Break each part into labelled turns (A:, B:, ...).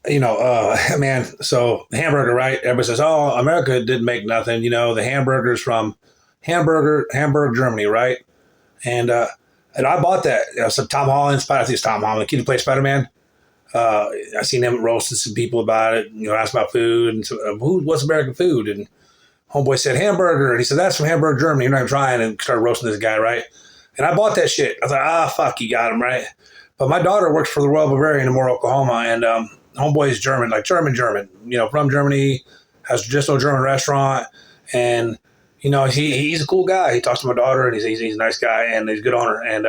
A: man, so the hamburger, right? Everybody says, oh, America didn't make nothing. The hamburger's from Hamburg, Germany, right? And and I bought that. So Tom Holland, I think it's Tom Holland, the kid who plays Spider-Man. I seen him roasting some people about it, asked about food and so, what's American food? And homeboy said hamburger. And he said, that's from Hamburg, Germany. You're not trying, and started roasting this guy, right? And I bought that shit. I thought, fuck, you got him, right? But my daughter works for the World Americaade in Moore, Oklahoma, and homeboy is German, like German, from Germany, has a traditional German restaurant, and he's a cool guy. He talks to my daughter, and he's a nice guy, and he's a good owner. And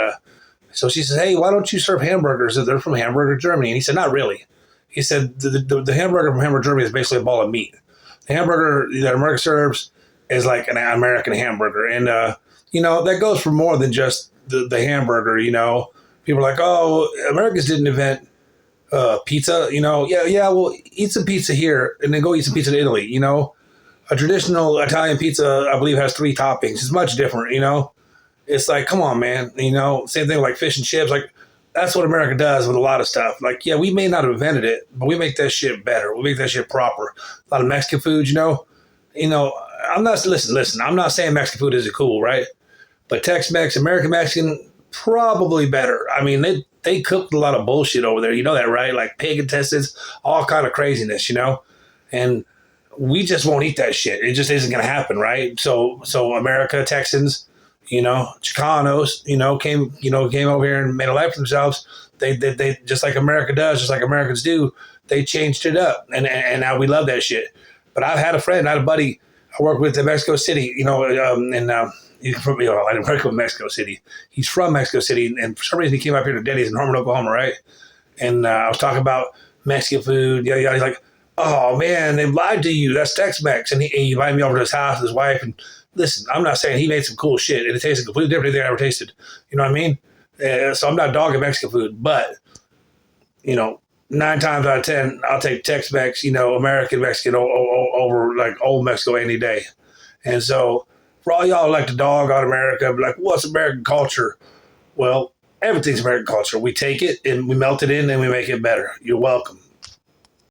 A: so she says, hey, why don't you serve hamburgers? They're from Hamburger, Germany. And he said, not really. He said the hamburger from Hamburg, Germany is basically a ball of meat. The hamburger that America serves is like an American hamburger, and that goes for more than just the hamburger. People are like, oh, Americans didn't invent pizza. Well, eat some pizza here and then go eat some pizza in Italy. A traditional Italian pizza, I believe, has 3 toppings. It's much different. It's like, come on, man. Same thing like fish and chips. Like, that's what America does with a lot of stuff. Like, yeah, we may not have invented it, but we make that shit better. We make that shit proper. A lot of Mexican food, I'm not, listen, I'm not saying Mexican food isn't cool, right? But Tex-Mex, American Mexican, probably better. I mean, they cooked a lot of bullshit over there. You know that, right? Like pig intestines, all kind of craziness, And we just won't eat that shit. It just isn't going to happen, right? So America, Texans, Chicanos, came over here and made a life for themselves. They just like America does, just like Americans do. They changed it up, and now we love that shit. But I've had a buddy I worked with in Mexico City, he's from, I didn't work with Mexico City. He's from Mexico City, and for some reason he came up here to Denny's in Norman, Oklahoma, right? And I was talking about Mexican food. Yeah, he's like, oh man, they lied to you. That's Tex-Mex. And he invited me over to his house, his wife. And listen, I'm not saying he made some cool shit, and it tasted completely different than I ever tasted. You know what I mean? So I'm not dogging Mexican food, but 9 times out of 10, I'll take Tex-Mex, American Mexican over like old Mexico any day. And so for all y'all like to dog on America, be like, what's American culture? Well, everything's American culture. We take it and we melt it in and we make it better. You're welcome.